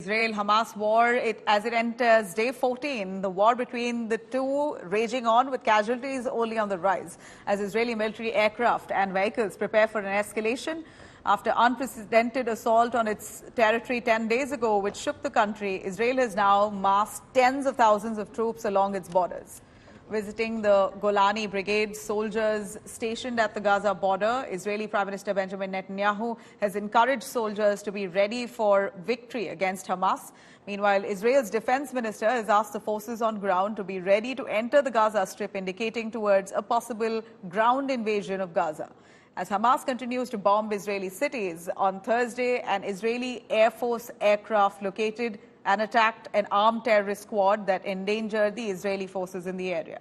Israel-Hamas war, as it enters day 14, the war between the two raging on with casualties only on the rise, as Israeli military aircraft and vehicles prepare for an escalation after unprecedented assault on its territory 10 days ago, which shook the country. Israel has now massed tens of thousands of troops along its borders. Visiting the Golani brigade, soldiers stationed at the Gaza border, Israeli Prime Minister Benjamin Netanyahu has encouraged soldiers to be ready for victory against Hamas. Meanwhile, Israel's defense minister has asked the forces on ground to be ready to enter the Gaza Strip, indicating towards a possible ground invasion of Gaza. As Hamas continues to bomb Israeli cities, on Thursday, an Israeli Air Force aircraft located and attacked an armed terrorist squad that endangered the Israeli forces in the area.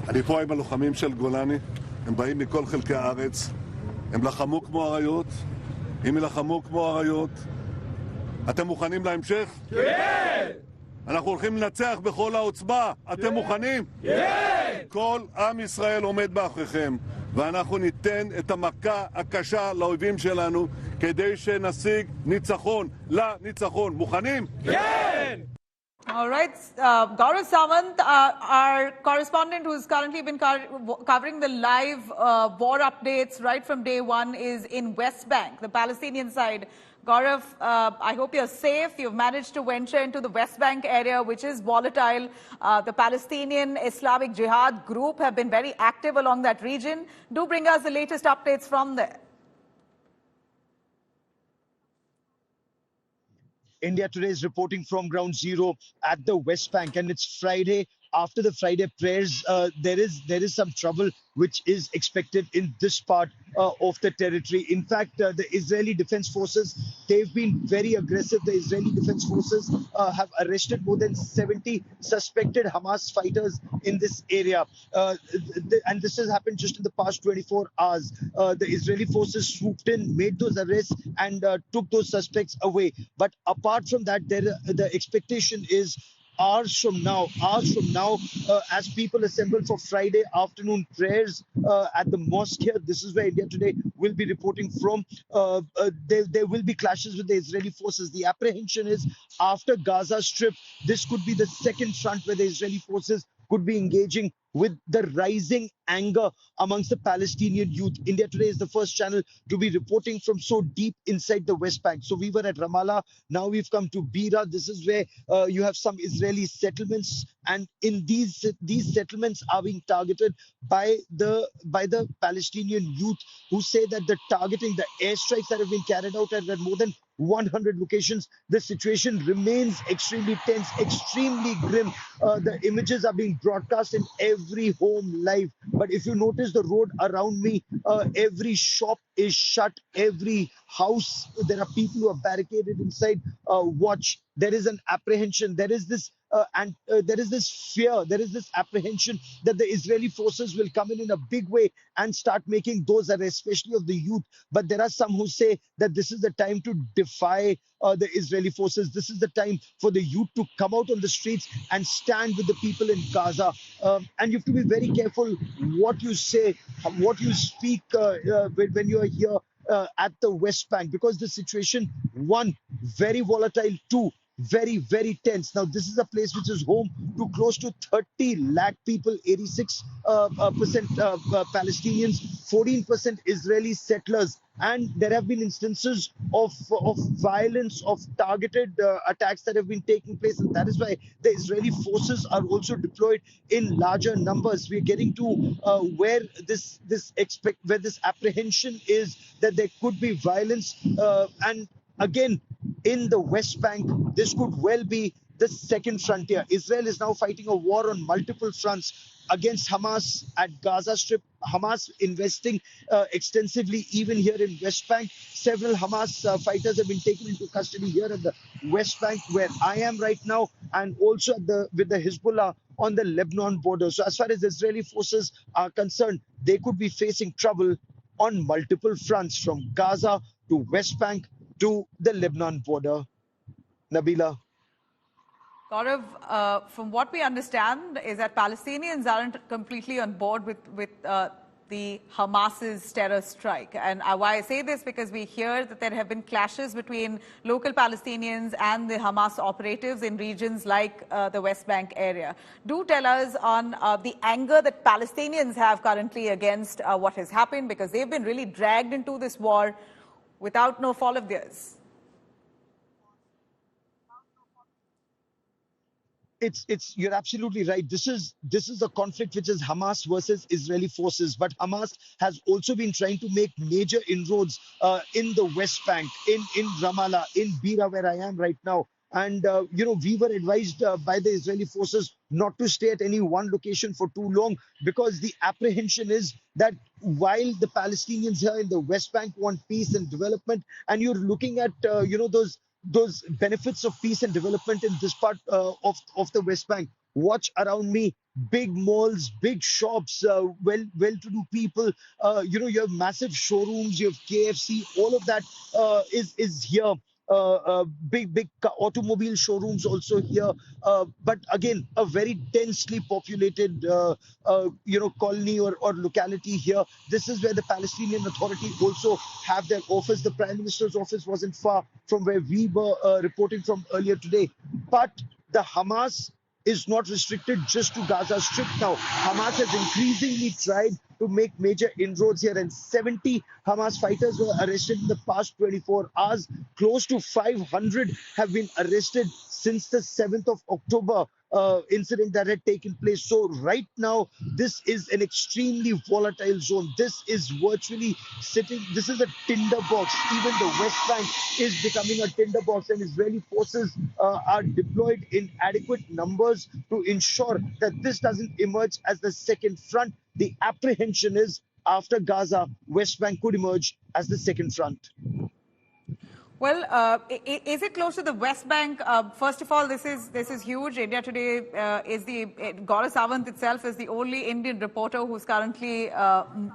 אני פה עם הלוחמים של גולני, הם באים מכל חלקי הארץ, הם לחמו כמו אריות, אם ילחמו כמו אריות, אתם מוכנים להמשך? כן! אנחנו הולכים לנצח בכל העוצמה, אתם מוכנים? כן! כל עם ישראל עומד מאחוריכם, ואנחנו ניתן את המכה הקשה לאויבים שלנו כדי שנשיג ניצחון לניצחון. מוכנים? כן! All right, Gaurav Samant, our correspondent who's currently been covering the live war updates right from day one, is in West Bank, the Palestinian side. Gaurav, I hope you're safe. You've managed to venture into the West Bank area, which is volatile. The Palestinian Islamic Jihad group have been very active along that region. Do bring us the latest updates from there. India Today is reporting from ground zero at the West Bank, and it's Friday. After the Friday prayers, there is some trouble which is expected in this part of the territory. In fact, the Israeli Defense Forces, they've been very aggressive. The Israeli Defense Forces have arrested more than 70 suspected Hamas fighters in this area. And this has happened just in the past 24 hours. The Israeli forces swooped in, made those arrests, and took those suspects away. But apart from that, the expectation is hours from now, as people assemble for Friday afternoon prayers at the mosque here. This is where India Today will be reporting from. There will be clashes with the Israeli forces. The apprehension is after Gaza Strip, this could be the second front where the Israeli forces could be engaging with the rising anger amongst the Palestinian youth. India Today is the first channel to be reporting from so deep inside the West Bank. So we were at Ramallah, now we've come to Beira. This is where you have some Israeli settlements, and in these settlements are being targeted by the Palestinian youth, who say that the airstrikes that have been carried out at more than 100 locations, the situation remains extremely tense, extremely grim. The images are being broadcast in every home live. But if you notice the road around me, every shop is shut, every house, there are people who are barricaded inside. Watch, there is an apprehension, there is this fear, there is this apprehension that the Israeli forces will come in a big way and start making those arrests, especially of the youth. But there are some who say that this is the time to defy the Israeli forces. This is the time for the youth to come out on the streets and stand with the people in Gaza. And you have to be very careful what you say, what you speak when you are here at the West Bank, because the situation, one, very volatile, two, very, very tense. Now, this is a place which is home to close to 30 lakh people, 86% Palestinians, 14% Israeli settlers. And there have been instances of violence, of targeted attacks that have been taking place. And that is why the Israeli forces are also deployed in larger numbers. We're getting to where this apprehension is that there could be violence. And again, in the West Bank, this could well be the second frontier. Israel is now fighting a war on multiple fronts against Hamas at Gaza Strip. Hamas investing extensively even here in West Bank. Several Hamas fighters have been taken into custody here at the West Bank, where I am right now, and also with the Hezbollah on the Lebanon border. So as far as Israeli forces are concerned, they could be facing trouble on multiple fronts, from Gaza to West Bank to the Lebanon border. Nabila. Gaurav, from what we understand is that Palestinians aren't completely on board with the Hamas's terror strike. And why I say this, because we hear that there have been clashes between local Palestinians and the Hamas operatives in regions like the West Bank area. Do tell us on the anger that Palestinians have currently against what has happened, because they've been really dragged into this war without no fault of theirs. You're absolutely right. This is a conflict which is Hamas versus Israeli forces, but Hamas has also been trying to make major inroads in the West Bank, in Ramallah, in Beira, where I am right now. And we were advised by the Israeli forces not to stay at any one location for too long, because the apprehension is that while the Palestinians here in the West Bank want peace and development, and you're looking at those benefits of peace and development in this part of the West Bank. Watch around me, big malls, big shops, well-to-do people. You have massive showrooms, you have KFC, all of that is here. Big automobile showrooms also here, but again a very densely populated colony or locality here. This is where the Palestinian Authority also have their office. The Prime Minister's office wasn't far from where we were reporting from earlier today. But the Hamas is not restricted just to Gaza Strip now. Hamas has increasingly tried to make major inroads here, and 70 Hamas fighters were arrested in the past 24 hours. Close to 500 have been arrested since the 7th of October incident that had taken place. So right now, this is an extremely volatile zone. This is virtually this is a tinderbox. Even the West Bank is becoming a tinderbox, and Israeli forces are deployed in adequate numbers to ensure that this doesn't emerge as the second front. The apprehension is after Gaza, West Bank could emerge as the second front. Well, is it close to the West Bank? First of all, this is huge. India Today is Gaurav Sawant itself is the only Indian reporter who's currently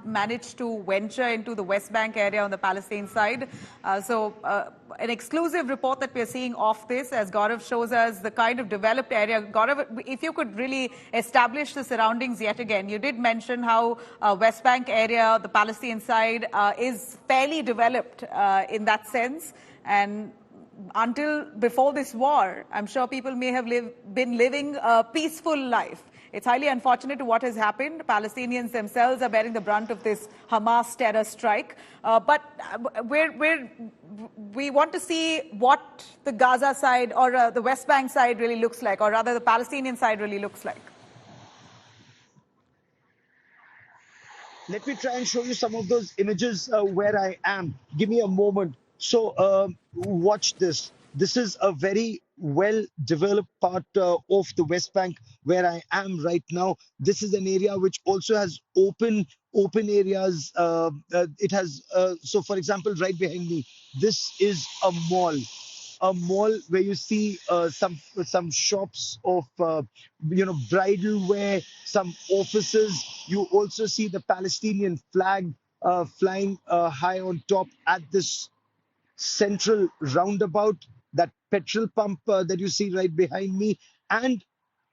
managed to venture into the West Bank area on the Palestine side. So an exclusive report that we're seeing of this, as Gaurav shows us the kind of developed area. Gaurav, if you could really establish the surroundings yet again. You did mention how West Bank area, the Palestinian side, is fairly developed in that sense. And until before this war, I'm sure people may have been living a peaceful life. It's highly unfortunate to what has happened. Palestinians themselves are bearing the brunt of this Hamas terror strike. But we want to see what the Gaza side or the West Bank side really looks like, or rather the Palestinian side really looks like. Let me try and show you some of those images where I am. Give me a moment. So watch this. This is a very well-developed part of the West Bank where I am right now. This is an area which also has open areas. It has, so for example, right behind me, this is a mall where you see some shops of bridal wear, some offices. You also see the Palestinian flag flying high on top at this central roundabout, that petrol pump that you see right behind me. And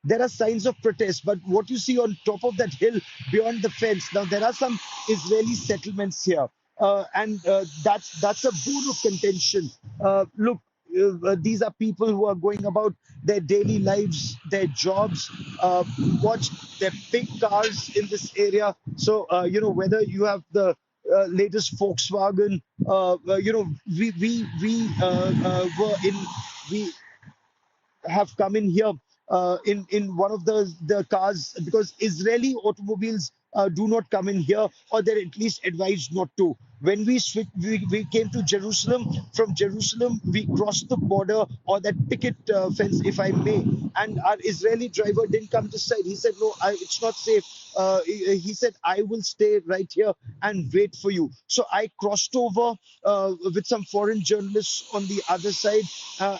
there are signs of protest, but what you see on top of that hill beyond the fence, now there are some Israeli settlements here, and that's a bone of contention. Look, these are people who are going about their daily lives, their jobs. Watch their big cars in this area. So whether you have the latest Volkswagen, we have come in here in one of the cars, because Israeli automobiles do not come in here, or they're at least advised not to. When we came to Jerusalem. From Jerusalem, we crossed the border, or that picket fence, if I may. And our Israeli driver didn't come this side. He said, no, it's not safe. He said, I will stay right here and wait for you. So I crossed over with some foreign journalists on the other side.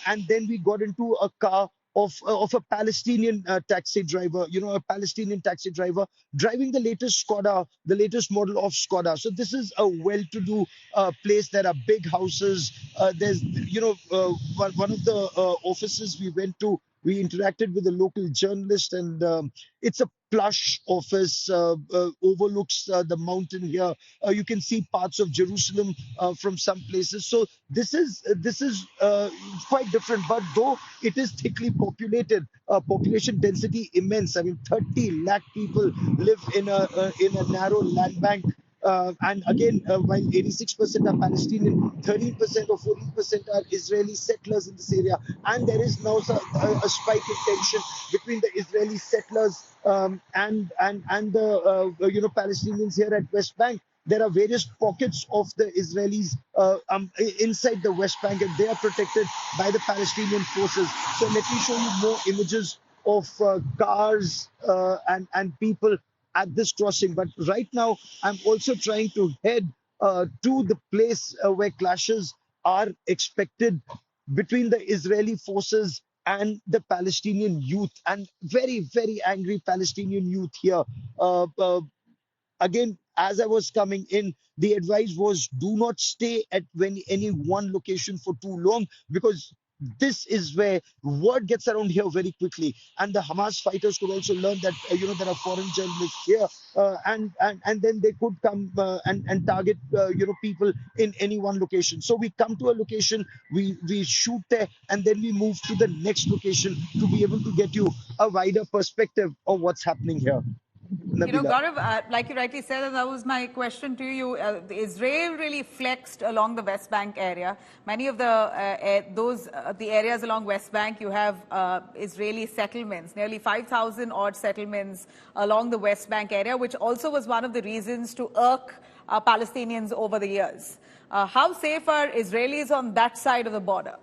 And then we got into a car of a Palestinian taxi driver, a Palestinian taxi driver driving the latest Skoda, the latest model of Skoda. So this is a well-to-do place. There are big houses. There's, one of the offices we went to We interacted with a local journalist, and it's a plush office, overlooks the mountain here. You can see parts of Jerusalem from some places. So this is quite different. But though it is thickly populated, population density immense. I mean, 30 lakh people live in a narrow land bank. And again, while 86% are Palestinian, 13% or 14% are Israeli settlers in this area. And there is now a spike in tension between the Israeli settlers and the Palestinians here at West Bank. There are various pockets of the Israelis inside the West Bank, and they are protected by the Palestinian forces. So let me show you more images of cars and people at this crossing. But right now, I'm also trying to head to the place where clashes are expected between the Israeli forces and the Palestinian youth, and very, very angry Palestinian youth here. Again, as I was coming in, the advice was do not stay at any one location for too long, because this is where word gets around here very quickly. And the Hamas fighters could also learn that there are foreign journalists here, and then they could come and target people in any one location. So we come to a location, we shoot there, and then we move to the next location to be able to get you a wider perspective of what's happening here. Nabila. Gaurav, like you rightly said, and that was my question to you. Israel really flexed along the West Bank area. Many of the areas along West Bank, you have Israeli settlements, nearly 5,000 odd settlements along the West Bank area, which also was one of the reasons to irk Palestinians over the years. How safe are Israelis on that side of the border?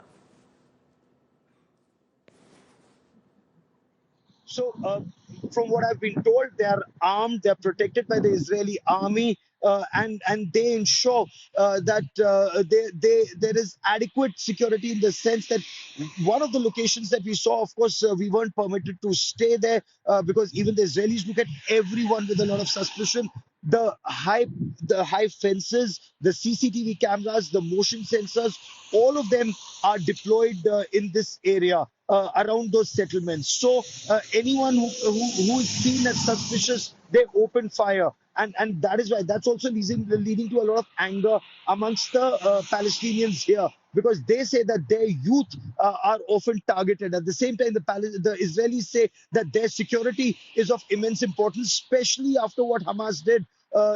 So, from what I've been told, they are armed, they're protected by the Israeli army, and they ensure that there is adequate security, in the sense that one of the locations that we saw, of course, we weren't permitted to stay there because even the Israelis look at everyone with a lot of suspicion. The high fences, the CCTV cameras, the motion sensors, all of them are deployed in this area around those settlements. So anyone who is seen as suspicious, they open fire. And that is why that's also leading to a lot of anger amongst the Palestinians here, because they say that their youth are often targeted. At the same time, the Israelis say that their security is of immense importance, especially after what Hamas did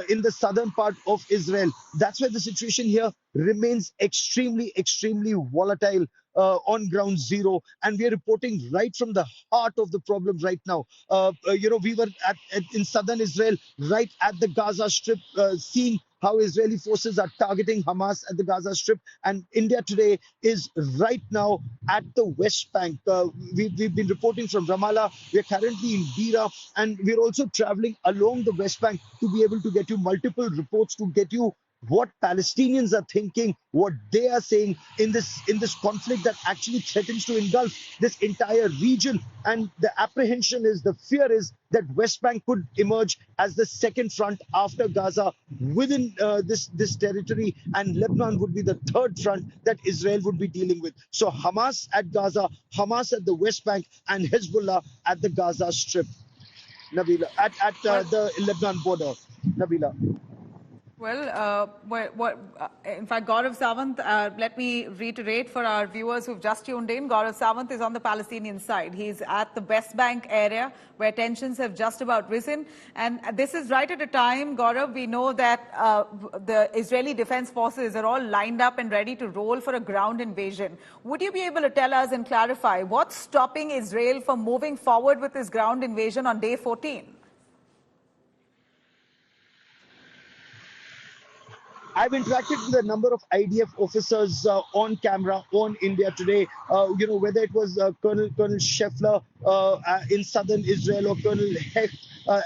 in the southern part of Israel. That's why the situation here remains extremely, extremely volatile on ground zero. And we are reporting right from the heart of the problem right now. We were in southern Israel, right at the Gaza Strip, seeing how Israeli forces are targeting Hamas at the Gaza Strip. And India today is right now at the West Bank. We've been reporting from Ramallah. We're currently in Beira, and we're also traveling along the West Bank to be able to get you multiple reports, to get you what Palestinians are thinking, what they are saying in this conflict that actually threatens to engulf this entire region. And the apprehension is, the fear is, that West Bank could emerge as the second front after Gaza within this territory, and Lebanon would be the third front that Israel would be dealing with. So Hamas at Gaza, Hamas at the West Bank, and Hezbollah at the Gaza Strip. Nabila, at the Lebanon border. Nabila. Well, in fact, Gaurav Sawant, let me reiterate for our viewers who've just tuned in, Gaurav Sawant is on the Palestinian side. He's at the West Bank area where tensions have just about risen. And this is right at a time, Gaurav, we know that the Israeli Defense Forces are all lined up and ready to roll for a ground invasion. Would you be able to tell us and clarify what's stopping Israel from moving forward with this ground invasion on day 14? I've interacted with a number of IDF officers on camera on India today. Whether it was Colonel Scheffler in southern Israel, or Colonel Hecht,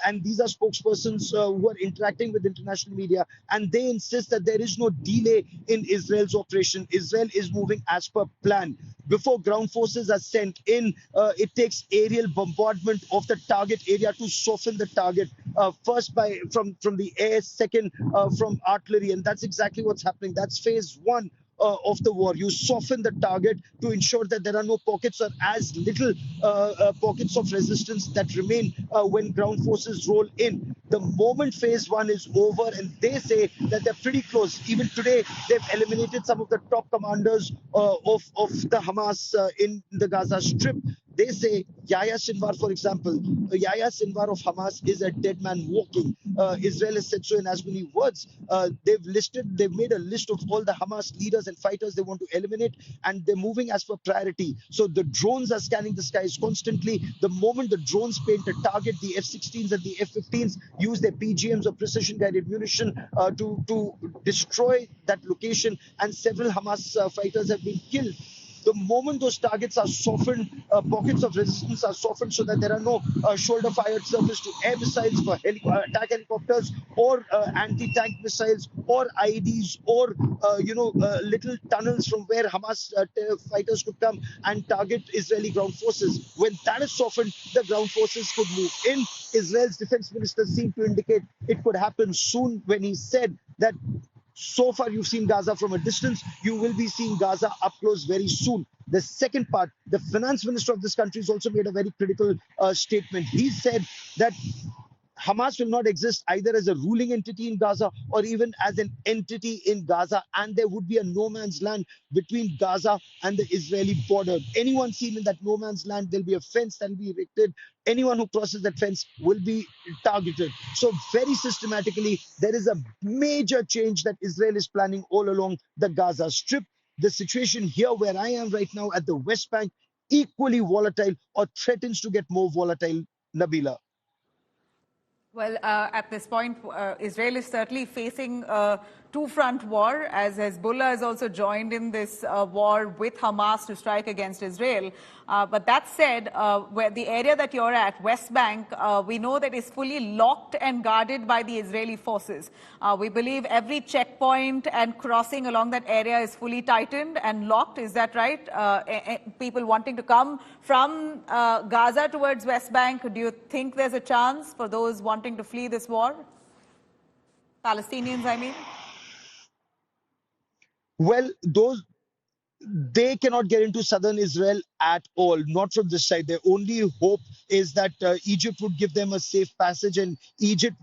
and these are spokespersons who are interacting with international media, and they insist that there is no delay in Israel's operation. Israel is moving as per plan. Before ground forces are sent in, it takes aerial bombardment of the target area to soften the target, first from the air, second from artillery, and that's exactly what's happening. That's phase one of the war. You soften the target to ensure that there are no pockets or as little pockets of resistance that remain when ground forces roll in. The moment phase one is over, and they say that they're pretty close. Even today, they've eliminated some of the top commanders of the Hamas in the Gaza Strip. They say Yahya Sinwar, for example, Yahya Sinwar of Hamas is a dead man walking. Israel has said so in as many words. They've made a list of all the Hamas leaders and fighters they want to eliminate, and they're moving as per priority. So the drones are scanning the skies constantly. The moment the drones paint a target, the F-16s and the F-15s use their PGMs or precision-guided munition to destroy that location, and several Hamas fighters have been killed. The moment those targets are softened, pockets of resistance are softened so that there are no shoulder-fired surface-to-air missiles for attack helicopters or anti-tank missiles or IEDs or, little tunnels from where Hamas fighters could come and target Israeli ground forces. When that is softened, the ground forces could move in. Israel's defense minister seemed to indicate it could happen soon when he said that so far you've seen Gaza from a distance. You will be seeing Gaza up close very soon. The second part, the finance minister of this country has also made a very critical statement. He said that Hamas will not exist either as a ruling entity in Gaza or even as an entity in Gaza, and there would be a no man's land between Gaza and the Israeli border. Anyone seen in that no man's land, there'll be a fence that will be erected. Anyone who crosses that fence will be targeted. So very systematically, there is a major change that Israel is planning all along the Gaza Strip. The situation here where I am right now at the West Bank, equally volatile or threatens to get more volatile, Nabila. Well, at this point, Israel is certainly facing a two-front war, as Hezbollah has also joined in this war with Hamas to strike against Israel. But that said, where the area that you're at, West Bank, we know that is fully locked and guarded by the Israeli forces. We believe every checkpoint and crossing along that area is fully tightened and locked. Is that right? People wanting to come from Gaza towards West Bank, do you think there's a chance for those wanting to flee this war? Palestinians, I mean? Well, they cannot get into southern Israel at all, not from this side. Their only hope is that Egypt would give them a safe passage, and Egypt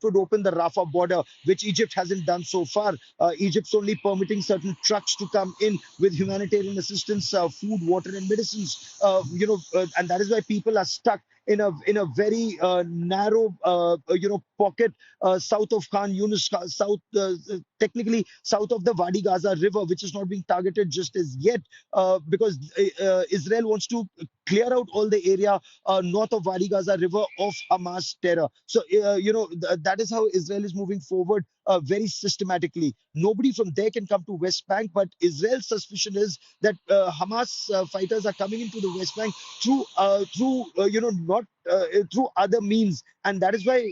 would open the Rafah border, which Egypt hasn't done so far. Egypt's only permitting certain trucks to come in with humanitarian assistance, food, water, and medicines. And that is why people are stuck in a very narrow pocket south of Khan Yunis, technically south of the Wadi Gaza river, which is not being targeted just as yet, because Israel wants to clear out all the area north of Wadi Gaza river of Hamas terror. So that is how Israel is moving forward very systematically. Nobody from there can come to West Bank, but Israel's suspicion is that Hamas fighters are coming into the West Bank through through other means, and that is why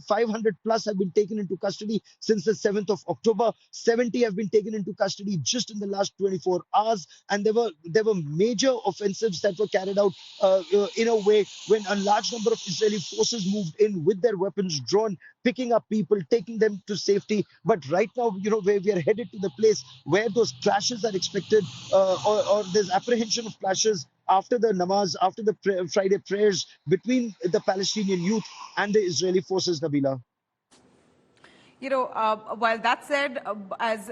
500 plus have been taken into custody since the 7th of October. 70 have been taken into custody just in the last 24 hours, and there were major offensives that were carried out in a way when a large number of Israeli forces moved in with their weapons drawn, picking up people, taking them to safety. But right now, where we are headed to the place where those clashes are expected, or there's apprehension of clashes after the namaz, after the Friday prayers between the Palestinian youth and the Israeli forces, Nabila. While that said, as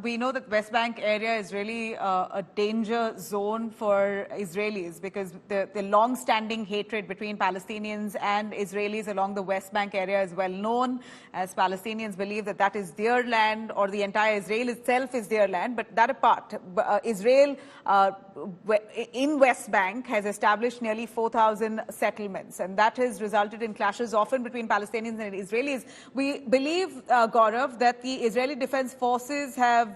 we know that West Bank area is really a danger zone for Israelis, because the long-standing hatred between Palestinians and Israelis along the West Bank area is well known, as Palestinians believe that that is their land, or the entire Israel itself is their land. But that apart, Israel in West Bank has established nearly 4,000 settlements, and that has resulted in clashes often between Palestinians and Israelis. We believe, Gaurav, that the Israeli Defense Forces have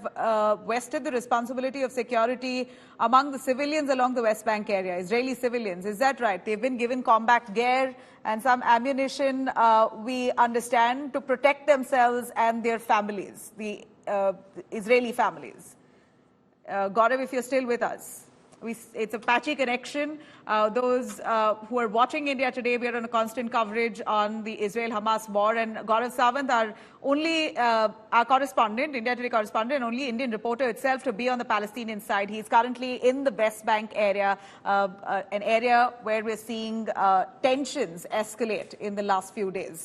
vested the responsibility of security among the civilians along the West Bank area, Israeli civilians. Is that right? They've been given combat gear and some ammunition, we understand, to protect themselves and their families, the Israeli families. Gaurav, if you're still with us. it's a patchy connection. Those who are watching India today, we are on a constant coverage on the Israel-Hamas war. And Gaurav Sawant, our correspondent, India Today correspondent, and only Indian reporter itself to be on the Palestinian side. He's currently in the West Bank area, an area where we're seeing tensions escalate in the last few days.